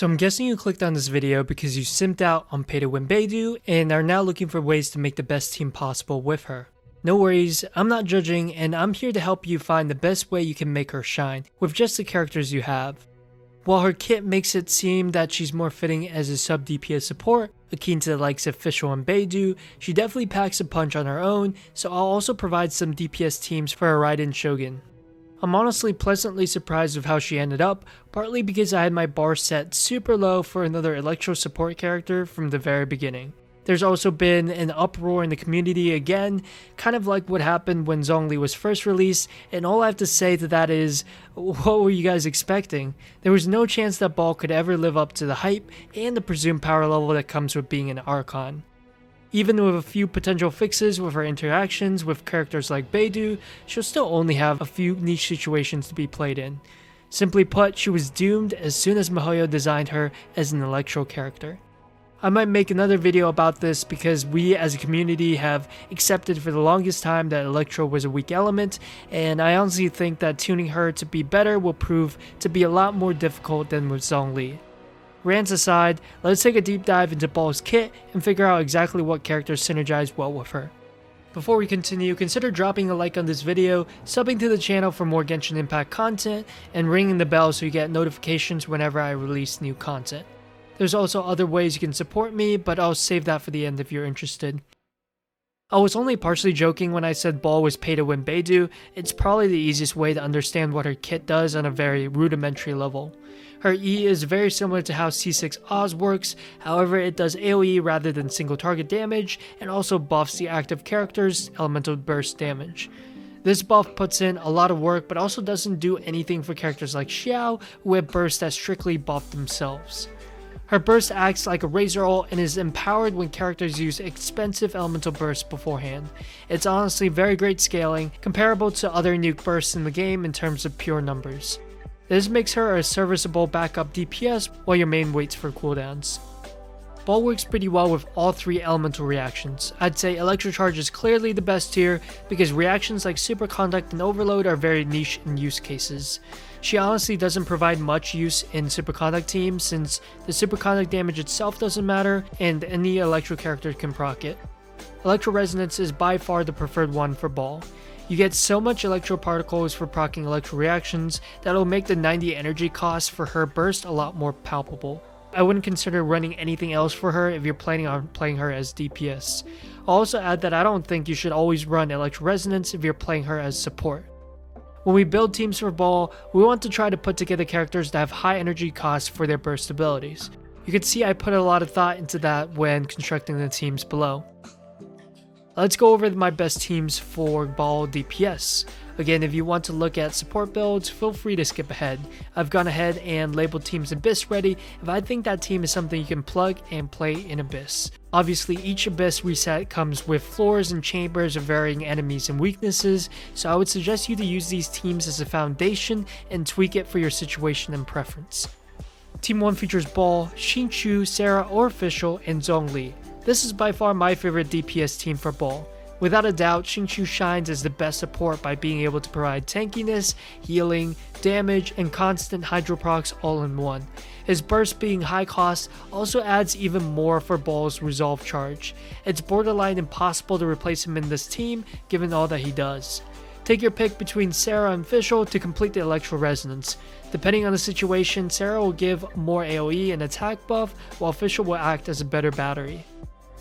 So I'm guessing you clicked on this video because you simped out on pay to win Beidou and are now looking for ways to make the best team possible with her. No worries, I'm not judging and I'm here to help you find the best way you can make her shine with just the characters you have. While her kit makes it seem that she's more fitting as a sub DPS support, akin to the likes of Fischl and Beidou, she definitely packs a punch on her own, so I'll also provide some DPS teams for her Raiden Shogun. I'm honestly pleasantly surprised with how she ended up, partly because I had my bar set super low for another Electro support character from the very beginning. There's also been an uproar in the community again, kind of like what happened when Zhongli was first released, and all I have to say to that is, what were you guys expecting? There was no chance that Baal could ever live up to the hype and the presumed power level that comes with being an Archon. Even with a few potential fixes with her interactions with characters like Beidou, she'll still only have a few niche situations to be played in. Simply put, she was doomed as soon as MiHoYo designed her as an Electro character. I might make another video about this because we as a community have accepted for the longest time that Electro was a weak element, and I honestly think that tuning her to be better will prove to be a lot more difficult than with Zhongli. Rants aside, let's take a deep dive into Baal's kit and figure out exactly what characters synergize well with her. Before we continue, consider dropping a like on this video, subbing to the channel for more Genshin Impact content, and ringing the bell so you get notifications whenever I release new content. There's also other ways you can support me, but I'll save that for the end if you're interested. I was only partially joking when I said Baal was pay to win Beidou. It's probably the easiest way to understand what her kit does on a very rudimentary level. Her E is very similar to how C6 Oz works, however it does AoE rather than single target damage, and also buffs the active character's elemental burst damage. This buff puts in a lot of work but also doesn't do anything for characters like Xiao, who have bursts that strictly buff themselves. Her burst acts like a razor ult and is empowered when characters use expensive elemental bursts beforehand. It's honestly very great scaling, comparable to other nuke bursts in the game in terms of pure numbers. This makes her a serviceable backup DPS while your main waits for cooldowns. Baal works pretty well with all three elemental reactions. I'd say Electro Charge is clearly the best here because reactions like Superconduct and Overload are very niche in use cases. She honestly doesn't provide much use in Superconduct teams since the Superconduct damage itself doesn't matter and any Electro character can proc it. Electro Resonance is by far the preferred one for Baal. You get so much Electro Particles for proccing Electro reactions that it'll make the 90 energy cost for her burst a lot more palpable. I wouldn't consider running anything else for her if you're planning on playing her as DPS. I'll also add that I don't think you should always run Electro Resonance if you're playing her as support. When we build teams for Baal, we want to try to put together characters that have high energy costs for their burst abilities. You can see I put a lot of thought into that when constructing the teams below. Let's go over my best teams for Baal DPS. Again, if you want to look at support builds, feel free to skip ahead. I've gone ahead and labeled teams Abyss ready if I think that team is something you can plug and play in Abyss. Obviously, each Abyss reset comes with floors and chambers of varying enemies and weaknesses, so I would suggest you to use these teams as a foundation and tweak it for your situation and preference. Team 1 features Baal, Xingqiu, Sarah or Fischl, and Zhongli. This is by far my favorite DPS team for Baal. Without a doubt, Xingqiu shines as the best support by being able to provide tankiness, healing, damage, and constant hydro procs all in one. His burst being high cost also adds even more for Baal's resolve charge. It's borderline impossible to replace him in this team given all that he does. Take your pick between Sarah and Fischl to complete the Electro Resonance. Depending on the situation, Sarah will give more AoE and attack buff, while Fischl will act as a better battery.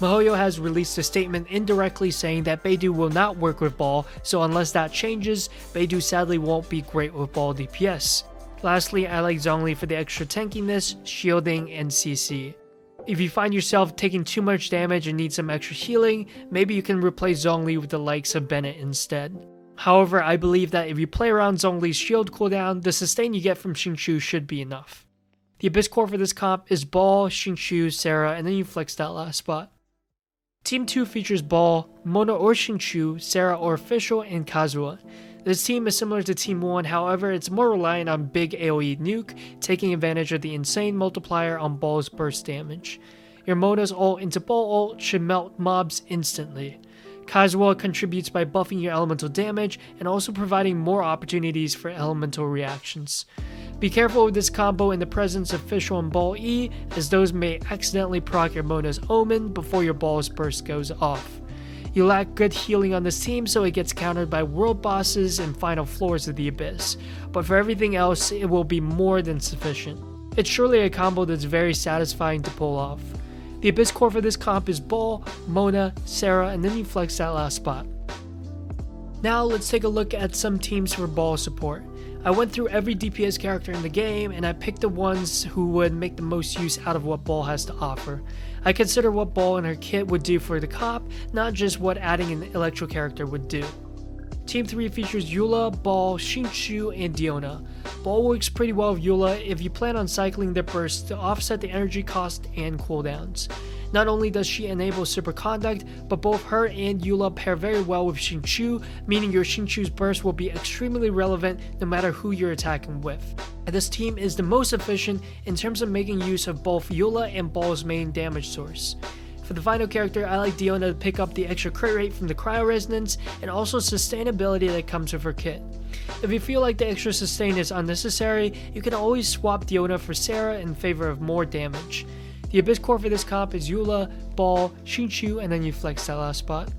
MiHoYo has released a statement indirectly saying that Beidou will not work with Baal, so unless that changes, Beidou sadly won't be great with Baal DPS. Lastly, I like Zhongli for the extra tankiness, shielding, and CC. If you find yourself taking too much damage and need some extra healing, maybe you can replace Zhongli with the likes of Bennett instead. However, I believe that if you play around Zhongli's shield cooldown, the sustain you get from Xingqiu should be enough. The Abyss core for this comp is Baal, Xingqiu, Sarah, and then you flex that last spot. Team 2 features Baal, Mona or Xingqiu, Sarah or Fischl, and Kazuha. This team is similar to Team 1, however it's more reliant on big AoE nuke, taking advantage of the insane multiplier on Baal's burst damage. Your Mona's ult into Baal ult should melt mobs instantly. Kazuha contributes by buffing your elemental damage and also providing more opportunities for elemental reactions. Be careful with this combo in the presence of Fischl and Baal E, as those may accidentally proc your Mona's Omen before your Baal's burst goes off. You lack good healing on this team, so it gets countered by world bosses and final floors of the Abyss, but for everything else it will be more than sufficient. It's surely a combo that's very satisfying to pull off. The Abyss core for this comp is Baal, Mona, Sarah, and then you flex that last spot. Now let's take a look at some teams for Baal support. I went through every DPS character in the game and I picked the ones who would make the most use out of what Baal has to offer. I consider what Baal and her kit would do for the comp, not just what adding an electro character would do. Team 3 features Eula, Baal, Xingqiu, and Diona. Baal works pretty well with Eula if you plan on cycling their bursts to offset the energy cost and cooldowns. Not only does she enable super conduct, but both her and Eula pair very well with Xingqiu, meaning your Xingqiu's burst will be extremely relevant no matter who you're attacking with. This team is the most efficient in terms of making use of both Eula and Baal's main damage source. For the final character, I like Diona to pick up the extra crit rate from the cryo resonance and also sustainability that comes with her kit. If you feel like the extra sustain is unnecessary, you can always swap Diona for Sarah in favor of more damage. The Abyss core for this comp is Eula, Baal, Xingqiu, and then you flex that last spot.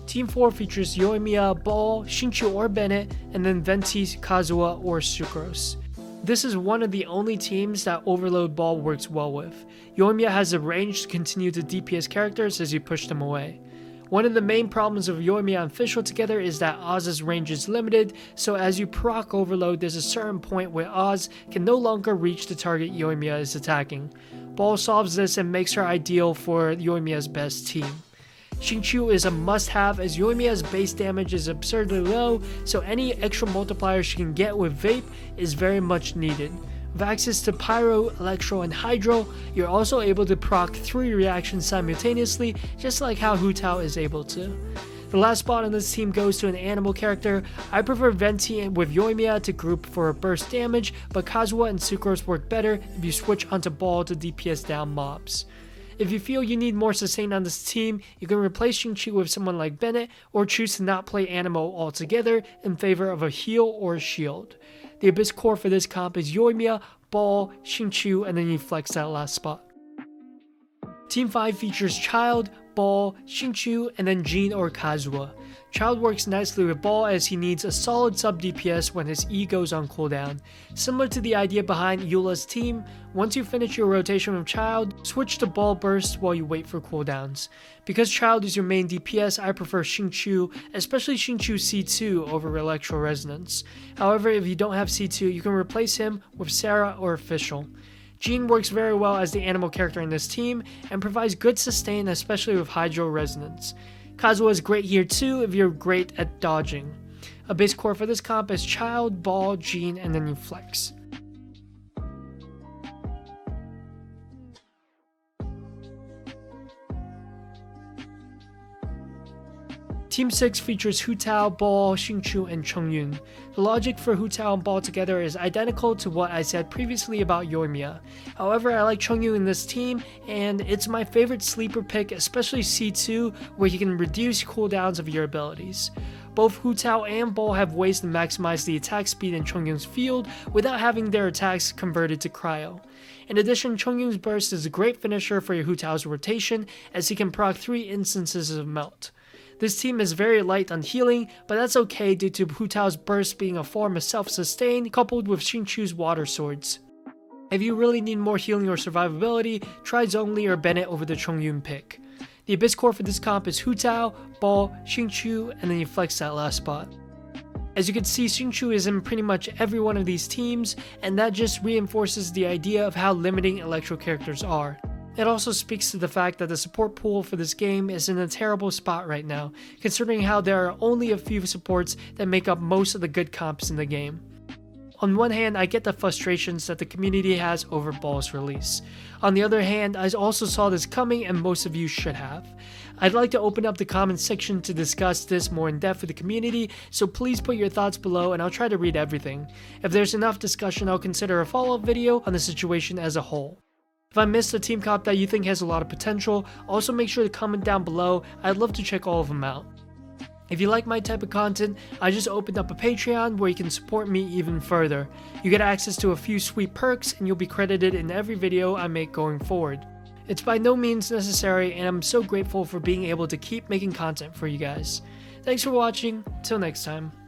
Team 4 features Yoimiya, Baal, Xingqiu or Bennett, and then Venti, Kazuha, or Sucrose. This is one of the only teams that Overload Baal works well with. Yoimiya has the range to continue to DPS characters as you push them away. One of the main problems of Yoimiya and Fischl together is that Oz's range is limited, so as you proc Overload there's a certain point where Oz can no longer reach the target Yoimiya is attacking. Baal solves this and makes her ideal for Yoimiya's best team. Xingqiu is a must-have as Yoimiya's base damage is absurdly low, so any extra multiplier she can get with Vape is very much needed. With access to Pyro, Electro, and Hydro, you're also able to proc 3 reactions simultaneously, just like how Hu Tao is able to. The last spot on this team goes to an animal character. I prefer Venti with Yoimiya to group for burst damage, but Kazuha and Sucrose work better if you switch onto Baal to DPS down mobs. If you feel you need more sustain on this team, you can replace Xingqiu with someone like Bennett, or choose to not play Animo altogether in favor of a heal or a shield. The Abyss core for this comp is Yoimiya, Baal, Xingqiu, and then you flex that last spot. Team 5 features Child, Baal, Xingqiu, and then Jean or Kazuha. Child works nicely with Baal as he needs a solid sub DPS when his E goes on cooldown. Similar to the idea behind Eula's team, once you finish your rotation with Child, switch to Baal burst while you wait for cooldowns. Because Child is your main DPS, I prefer Xingqiu, especially Xingqiu C2 over Electro Resonance. However, if you don't have C2, you can replace him with Sarah or Fischl. Jean works very well as the animal character in this team and provides good sustain, especially with Hydro Resonance. Kazuha is great here too if you're great at dodging. A base core for this comp is Child, Baal, Jean, and then you flex. Team 6 features Hu Tao, Baal, Xingqiu, and Chongyun. The logic for Hu Tao and Baal together is identical to what I said previously about Yoimiya. However, I like Chongyun in this team, and it's my favorite sleeper pick, especially C2, where you can reduce cooldowns of your abilities. Both Hu Tao and Baal have ways to maximize the attack speed in Chongyun's field without having their attacks converted to cryo. In addition, Chongyun's burst is a great finisher for your Hu Tao's rotation, as he can proc 3 instances of melt. This team is very light on healing, but that's okay due to Hu Tao's burst being a form of self-sustain coupled with Xingqiu's water swords. If you really need more healing or survivability, try Zhongli or Bennett over the Chongyun pick. The Abyss core for this comp is Hu Tao, Baal, Xingqiu, and then you flex that last spot. As you can see, Xingqiu is in pretty much every one of these teams, and that just reinforces the idea of how limiting electro characters are. It also speaks to the fact that the support pool for this game is in a terrible spot right now, considering how there are only a few supports that make up most of the good comps in the game. On one hand, I get the frustrations that the community has over Baal's release. On the other hand, I also saw this coming and most of you should have. I'd like to open up the comments section to discuss this more in depth with the community, so please put your thoughts below and I'll try to read everything. If there's enough discussion, I'll consider a follow-up video on the situation as a whole. If I missed a team comp that you think has a lot of potential, also make sure to comment down below. I'd love to check all of them out. If you like my type of content, I just opened up a Patreon where you can support me even further. You get access to a few sweet perks and you'll be credited in every video I make going forward. It's by no means necessary, and I'm so grateful for being able to keep making content for you guys. Thanks for watching, till next time.